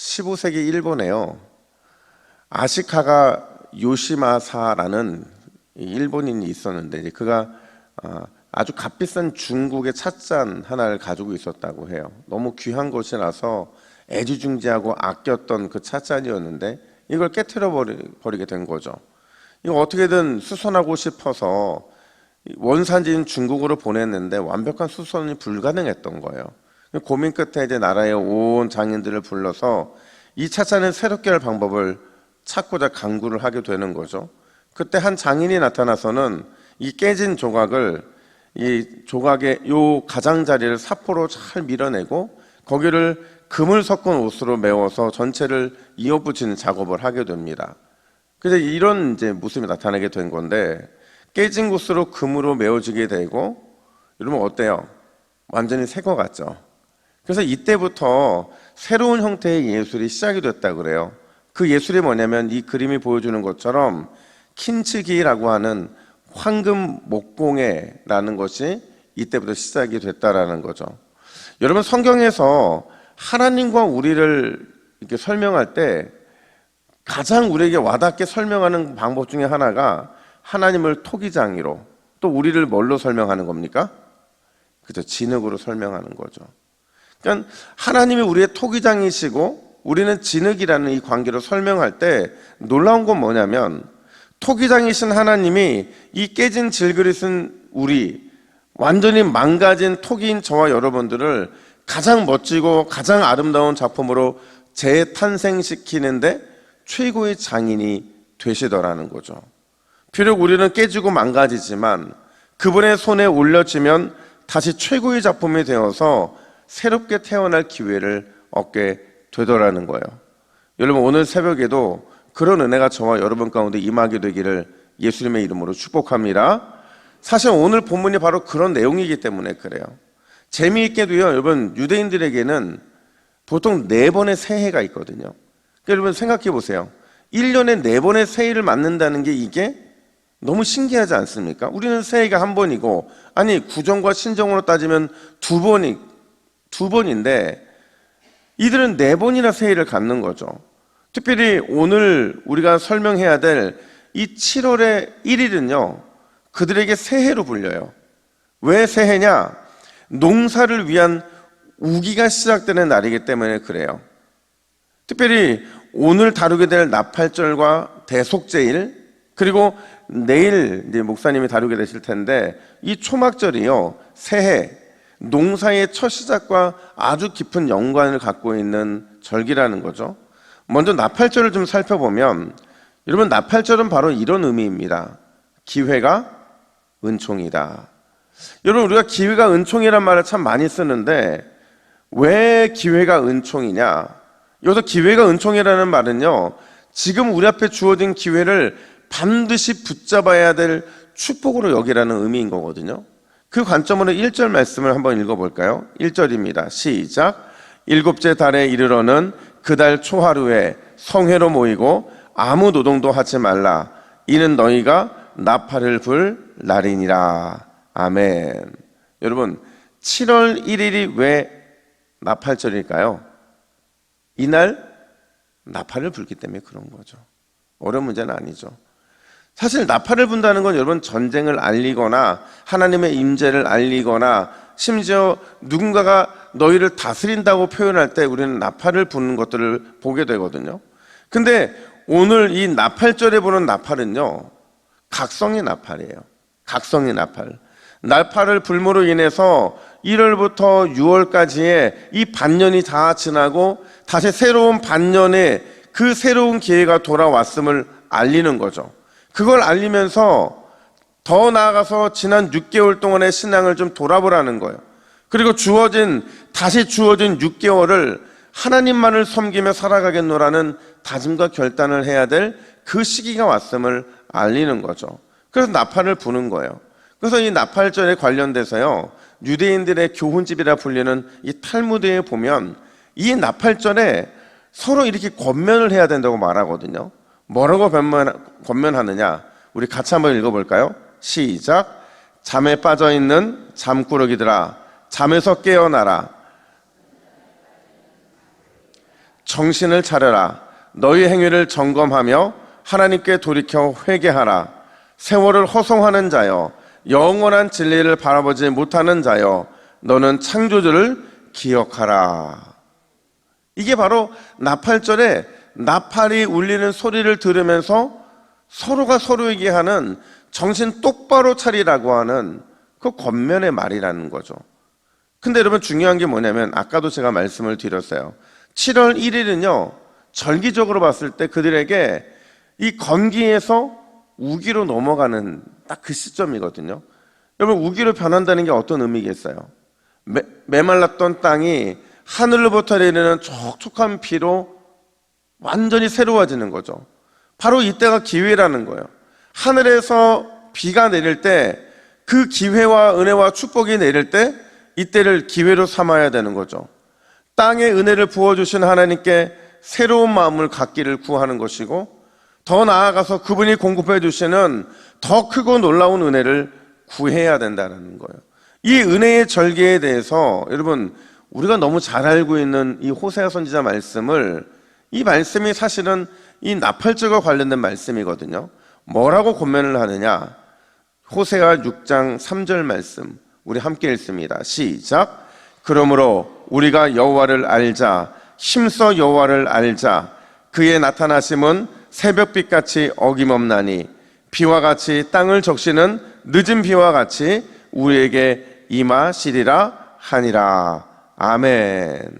15세기 일본에요, 아시카가 요시마사라는 일본인이 있었는데, 그가 아주 값비싼 중국의 찻잔 하나를 가지고 있었다고 해요. 너무 귀한 것이라서 애지중지하고 아꼈던 그 찻잔이었는데 이걸 깨트려 버리게 된 거죠. 이거 어떻게든 수선하고 싶어서 원산지인 중국으로 보냈는데 완벽한 수선이 불가능했던 거예요. 고민 끝에 이제 나라의 온 장인들을 불러서 이 찻잔을 새롭게 할 방법을 찾고자 강구를 하게 되는 거죠. 그때 한 장인이 나타나서는 이 깨진 조각을, 이 조각의 요 가장자리를 사포로 잘 밀어내고 거기를 금을 섞은 옷으로 메워서 전체를 이어붙이는 작업을 하게 됩니다. 그래서 이런 이제 모습이 나타나게 된 건데, 깨진 곳으로 금으로 메워지게 되고, 여러분 어때요? 완전히 새 것 같죠? 그래서 이때부터 새로운 형태의 예술이 시작이 됐다 그래요. 그 예술이 뭐냐면 이 그림이 보여주는 것처럼 킨츠기라고 하는 황금 목공예라는 것이 이때부터 시작이 됐다라는 거죠. 여러분, 성경에서 하나님과 우리를 이렇게 설명할 때 가장 우리에게 와닿게 설명하는 방법 중에 하나가 하나님을 토기장이로, 또 우리를 뭘로 설명하는 겁니까? 그죠? 진흙으로 설명하는 거죠. 그러니까 하나님이 우리의 토기장이시고 우리는 진흙이라는 이 관계로 설명할 때 놀라운 건 뭐냐면, 토기장이신 하나님이 이 깨진 질그릇은 우리, 완전히 망가진 토기인 저와 여러분들을 가장 멋지고 가장 아름다운 작품으로 재탄생시키는데 최고의 장인이 되시더라는 거죠. 비록 우리는 깨지고 망가지지만 그분의 손에 올려지면 다시 최고의 작품이 되어서 새롭게 태어날 기회를 얻게 되더라는 거예요. 여러분, 오늘 새벽에도 그런 은혜가 저와 여러분 가운데 임하게 되기를 예수님의 이름으로 축복합니다. 사실 오늘 본문이 바로 그런 내용이기 때문에 그래요. 재미있게도요, 여러분, 유대인들에게는 보통 4번의 새해가 있거든요. 그러니까 여러분 생각해 보세요. 1년에 4번의 새해를 맞는다는 게 이게 너무 신기하지 않습니까? 우리는 새해가 한 번이고, 아니 구정과 신정으로 따지면 두 번인데 이들은 4번이나 새해를 갖는 거죠. 특별히 오늘 우리가 설명해야 될 이 7월의 1일은요 그들에게 새해로 불려요. 왜 새해냐? 농사를 위한 우기가 시작되는 날이기 때문에 그래요. 특별히 오늘 다루게 될 나팔절과 대속제일, 그리고 내일 이제 목사님이 다루게 되실 텐데 이 초막절이요, 새해, 농사의 첫 시작과 아주 깊은 연관을 갖고 있는 절기라는 거죠. 먼저 나팔절을 좀 살펴보면, 여러분, 나팔절은 바로 이런 의미입니다. 기회가 은총이다. 여러분, 우리가 기회가 은총이란 말을 참 많이 쓰는데 왜 기회가 은총이냐? 여기서 기회가 은총이라는 말은요, 지금 우리 앞에 주어진 기회를 반드시 붙잡아야 될 축복으로 여기라는 의미인 거거든요. 그 관점으로 1절 말씀을 한번 읽어볼까요? 1절입니다. 시작. 7째 달에 이르러는 그 달 초하루에 성회로 모이고 아무 노동도 하지 말라. 이는 너희가 나팔을 불 날이니라. 아멘. 여러분, 7월 1일이 왜 나팔절일까요? 이날 나팔을 불기 때문에 그런 거죠. 어려운 문제는 아니죠. 사실 나팔을 분다는 건 여러분 전쟁을 알리거나 하나님의 임재를 알리거나 심지어 누군가가 너희를 다스린다고 표현할 때 우리는 나팔을 부는 것들을 보게 되거든요. 근데 오늘 이 나팔절에 부는 나팔은요, 각성의 나팔이에요. 각성의 나팔. 나팔을 불므로 인해서 1월부터 6월까지의 이 반년이 다 지나고 다시 새로운 반년에 그 새로운 기회가 돌아왔음을 알리는 거죠. 그걸 알리면서 더 나아가서 지난 6개월 동안의 신앙을 좀 돌아보라는 거예요. 그리고 다시 주어진 6개월을 하나님만을 섬기며 살아가겠노라는 다짐과 결단을 해야 될 그 시기가 왔음을 알리는 거죠. 그래서 나팔을 부는 거예요. 그래서 이 나팔절에 관련돼서요, 유대인들의 교훈집이라 불리는 이 탈무드에 보면 이 나팔절에 서로 이렇게 권면을 해야 된다고 말하거든요. 뭐라고 권면하느냐? 우리 같이 한번 읽어볼까요? 시작. 잠에 빠져있는 잠꾸러기들아, 잠에서 깨어나라. 정신을 차려라. 너희 행위를 점검하며 하나님께 돌이켜 회개하라. 세월을 허송하는 자여, 영원한 진리를 바라보지 못하는 자여, 너는 창조주를 기억하라. 이게 바로 나팔절에 나팔이 울리는 소리를 들으면서 서로가 서로에게 하는 정신 똑바로 차리라고 하는 그 권면의 말이라는 거죠. 근데 여러분 중요한 게 뭐냐면 아까도 제가 말씀을 드렸어요. 7월 1일은요 절기적으로 봤을 때 그들에게 이 건기에서 우기로 넘어가는 딱 그 시점이거든요. 여러분 우기로 변한다는 게 어떤 의미겠어요? 메말랐던 땅이 하늘로부터 내리는 촉촉한 비로 완전히 새로워지는 거죠. 바로 이때가 기회라는 거예요. 하늘에서 비가 내릴 때 그 기회와 은혜와 축복이 내릴 때 이때를 기회로 삼아야 되는 거죠. 땅에 은혜를 부어주신 하나님께 새로운 마음을 갖기를 구하는 것이고 더 나아가서 그분이 공급해 주시는 더 크고 놀라운 은혜를 구해야 된다는 거예요. 이 은혜의 절개에 대해서 여러분 우리가 너무 잘 알고 있는 이 호세아 선지자 말씀을 이 말씀이 사실은 이 나팔절과 관련된 말씀이거든요. 뭐라고 권면을 하느냐? 호세아 6장 3절 말씀 우리 함께 읽습니다. 시작. 그러므로 우리가 여호와를 알자. 힘써 여호와를 알자. 그의 나타나심은 새벽빛같이 어김없나니 비와 같이 땅을 적시는 늦은 비와 같이 우리에게 임하시리라 하니라. 아멘.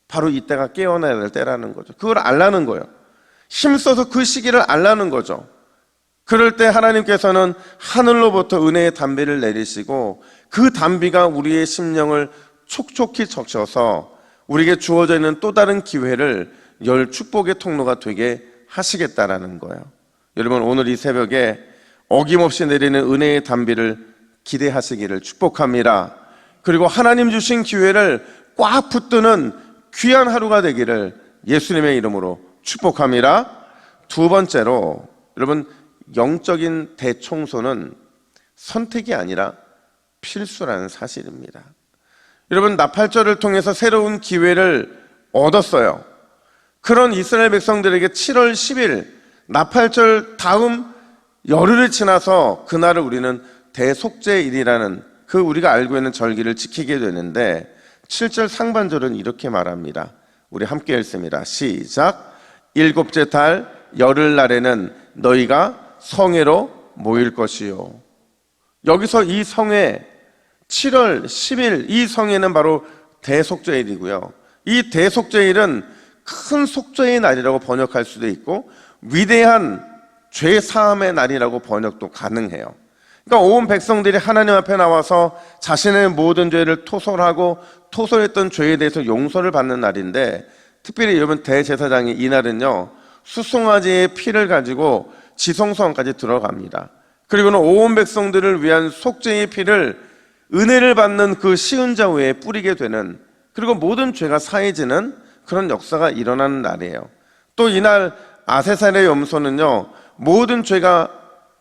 바로 이때가 깨어나야 될 때라는 거죠. 그걸 알라는 거예요. 힘써서 그 시기를 알라는 거죠. 그럴 때 하나님께서는 하늘로부터 은혜의 단비를 내리시고 그 단비가 우리의 심령을 촉촉히 적셔서 우리에게 주어져 있는 또 다른 기회를 열 축복의 통로가 되게 하시겠다라는 거예요. 여러분 오늘 이 새벽에 어김없이 내리는 은혜의 단비를 기대하시기를 축복합니다. 그리고 하나님 주신 기회를 꽉 붙드는 귀한 하루가 되기를 예수님의 이름으로 축복합니다. 두 번째로 여러분 영적인 대청소는 선택이 아니라 필수라는 사실입니다. 여러분 나팔절을 통해서 새로운 기회를 얻었어요. 그런 이스라엘 백성들에게 7월 10일 나팔절 다음 열흘이 지나서 그날을 우리는 대속죄일이라는 그 우리가 알고 있는 절기를 지키게 되는데 7절 상반절은 이렇게 말합니다. 우리 함께 읽습니다. 시작. 일곱째 달 열흘날에는 너희가 성회로 모일 것이요. 여기서 이 성회 7월 10일 이 성회는 바로 대속죄일이고요. 이 대속죄일은 큰 속죄의 날이라고 번역할 수도 있고 위대한 죄 사함의 날이라고 번역도 가능해요. 그러니까 온 백성들이 하나님 앞에 나와서 자신의 모든 죄를 토설하고 토설했던 죄에 대해서 용서를 받는 날인데 특별히 여러분 대제사장이 이날은요 수송아지의 피를 가지고 지성소원까지 들어갑니다. 그리고는 온 백성들을 위한 속죄의 피를 은혜를 받는 그 시은자 위에 뿌리게 되는 그리고 모든 죄가 사해지는 그런 역사가 일어나는 날이에요. 또 이날 아세살의 염소는요 모든 죄가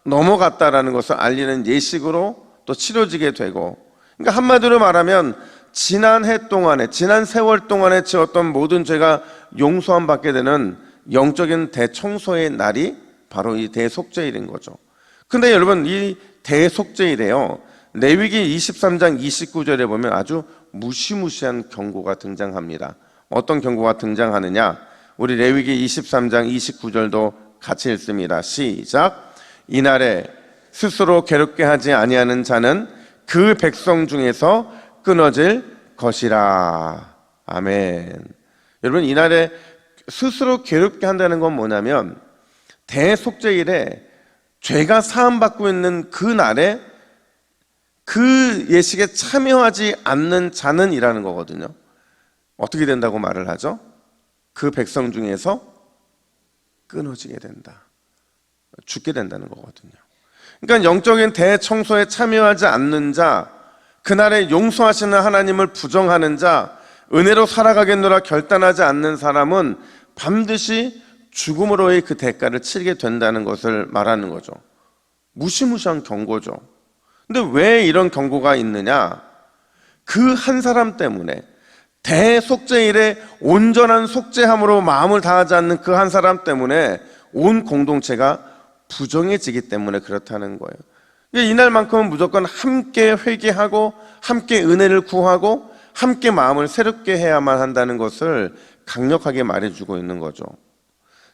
넘어갔다라는 것을 알리는 예식으로 또 치러지게 되고 그러니까 한마디로 말하면 지난 해 동안에 지난 세월 동안에 지었던 모든 죄가 용서함 받게 되는 영적인 대청소의 날이 바로 이 대속죄일인 거죠. 근데 여러분 이 대속죄일에요 레위기 23장 29절에 보면 아주 무시무시한 경고가 등장합니다. 어떤 경고가 등장하느냐? 우리 레위기 23장 29절도 같이 읽습니다. 시작. 이날에 스스로 괴롭게 하지 아니하는 자는 그 백성 중에서 끊어질 것이라. 아멘. 여러분 이날에 스스로 괴롭게 한다는 건 뭐냐면 대속죄일에 죄가 사함받고 있는 그 날에 그 예식에 참여하지 않는 자는 이라는 거거든요. 어떻게 된다고 말을 하죠? 그 백성 중에서 끊어지게 된다. 죽게 된다는 거거든요. 그러니까 영적인 대청소에 참여하지 않는 자, 그날에 용서하시는 하나님을 부정하는 자, 은혜로 살아가겠노라 결단하지 않는 사람은 반드시 죽음으로의 그 대가를 치르게 된다는 것을 말하는 거죠. 무시무시한 경고죠. 근데 왜 이런 경고가 있느냐? 그 한 사람 때문에 대속죄일에 온전한 속죄함으로 마음을 다하지 않는 그 한 사람 때문에 온 공동체가 부정해지기 때문에 그렇다는 거예요. 이날만큼은 무조건 함께 회개하고 함께 은혜를 구하고 함께 마음을 새롭게 해야만 한다는 것을 강력하게 말해주고 있는 거죠.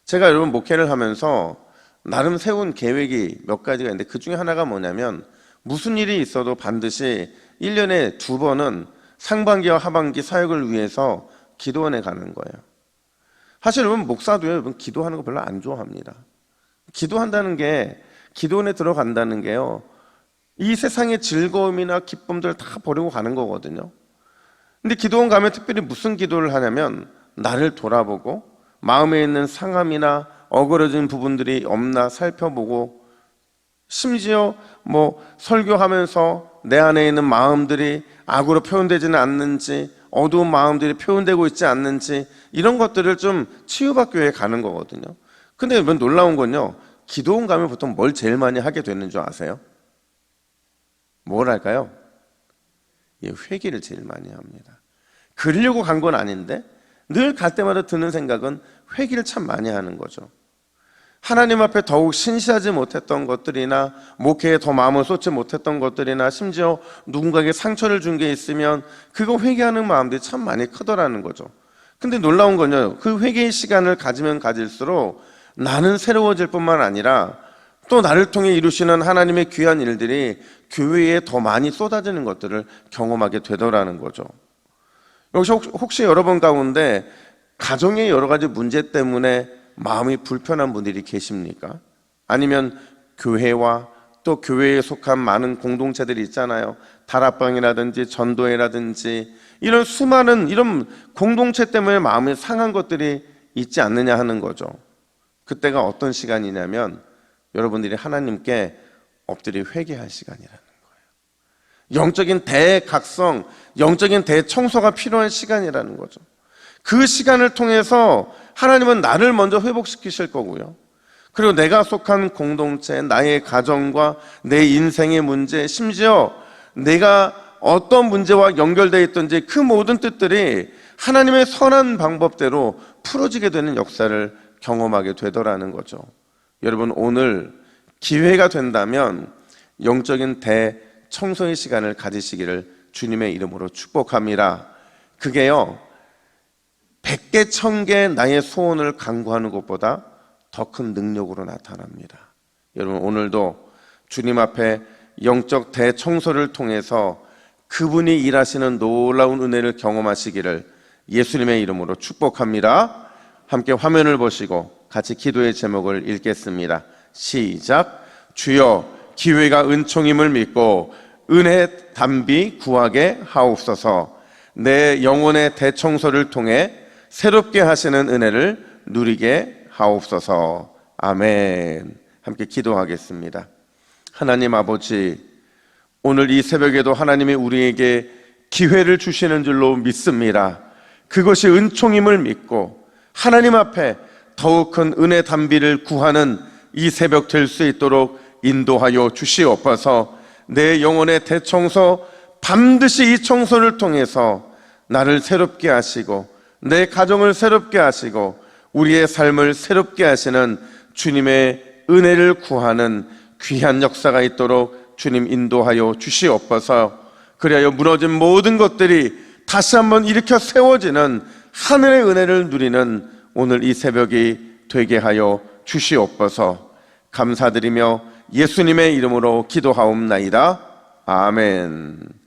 제가 여러분 목회를 하면서 나름 세운 계획이 몇 가지가 있는데 그 중에 하나가 뭐냐면 무슨 일이 있어도 반드시 1년에 2번은 상반기와 하반기 사역을 위해서 기도원에 가는 거예요. 사실 여러분 목사도요, 여러분 기도하는 거 별로 안 좋아합니다. 기도한다는 게, 기도원에 들어간다는 게요, 이 세상의 즐거움이나 기쁨들 다 버리고 가는 거거든요. 근데 기도원 가면 특별히 무슨 기도를 하냐면 나를 돌아보고 마음에 있는 상함이나 어그러진 부분들이 없나 살펴보고, 심지어 설교하면서 내 안에 있는 마음들이 악으로 표현되지는 않는지, 어두운 마음들이 표현되고 있지 않는지, 이런 것들을 좀 치유받기 위해 가는 거거든요. 근데 여러분 놀라운 건요, 기도원 가면 보통 뭘 제일 많이 하게 되는 줄 아세요? 뭘 할까요? 회개를 제일 많이 합니다. 그러려고 간 건 아닌데 늘 갈 때마다 드는 생각은 회개를 참 많이 하는 거죠. 하나님 앞에 더욱 신실하지 못했던 것들이나 목회에 더 마음을 쏟지 못했던 것들이나 심지어 누군가에게 상처를 준 게 있으면 그거 회개하는 마음들이 참 많이 크더라는 거죠. 근데 놀라운 건요, 그 회개의 시간을 가지면 가질수록 나는 새로워질 뿐만 아니라 또 나를 통해 이루시는 하나님의 귀한 일들이 교회에 더 많이 쏟아지는 것들을 경험하게 되더라는 거죠. 혹시 여러분 가운데 가정의 여러 가지 문제 때문에 마음이 불편한 분들이 계십니까? 아니면 교회와 또 교회에 속한 많은 공동체들이 있잖아요. 다락방이라든지 전도회라든지 이런 수많은 이런 공동체 때문에 마음이 상한 것들이 있지 않느냐 하는 거죠. 그때가 어떤 시간이냐면 여러분들이 하나님께 엎드려 회개할 시간이라는 거예요. 영적인 대각성, 영적인 대청소가 필요한 시간이라는 거죠. 그 시간을 통해서 하나님은 나를 먼저 회복시키실 거고요, 그리고 내가 속한 공동체, 나의 가정과 내 인생의 문제, 심지어 내가 어떤 문제와 연결되어 있든지 그 모든 뜻들이 하나님의 선한 방법대로 풀어지게 되는 역사를 경험하게 되더라는 거죠. 여러분, 오늘 기회가 된다면 영적인 대청소의 시간을 가지시기를 주님의 이름으로 축복합니다. 그게요, 100개 1000개 나의 소원을 간구하는 것보다 더 큰 능력으로 나타납니다. 여러분, 오늘도 주님 앞에 영적 대청소를 통해서 그분이 일하시는 놀라운 은혜를 경험하시기를 예수님의 이름으로 축복합니다. 함께 화면을 보시고 같이 기도의 제목을 읽겠습니다. 시작. 주여, 기회가 은총임을 믿고 은혜 담비 구하게 하옵소서. 내 영혼의 대청소를 통해 새롭게 하시는 은혜를 누리게 하옵소서. 아멘. 함께 기도하겠습니다. 하나님 아버지, 오늘 이 새벽에도 하나님이 우리에게 기회를 주시는 줄로 믿습니다. 그것이 은총임을 믿고 하나님 앞에 더욱 큰 은혜 담비를 구하는 이 새벽 될 수 있도록 인도하여 주시옵소서. 내 영혼의 대청소, 반드시 이 청소를 통해서 나를 새롭게 하시고 내 가정을 새롭게 하시고 우리의 삶을 새롭게 하시는 주님의 은혜를 구하는 귀한 역사가 있도록 주님 인도하여 주시옵소서. 그리하여 무너진 모든 것들이 다시 한번 일으켜 세워지는 하늘의 은혜를 누리는 오늘 이 새벽이 되게 하여 주시옵소서. 감사드리며 예수님의 이름으로 기도하옵나이다. 아멘.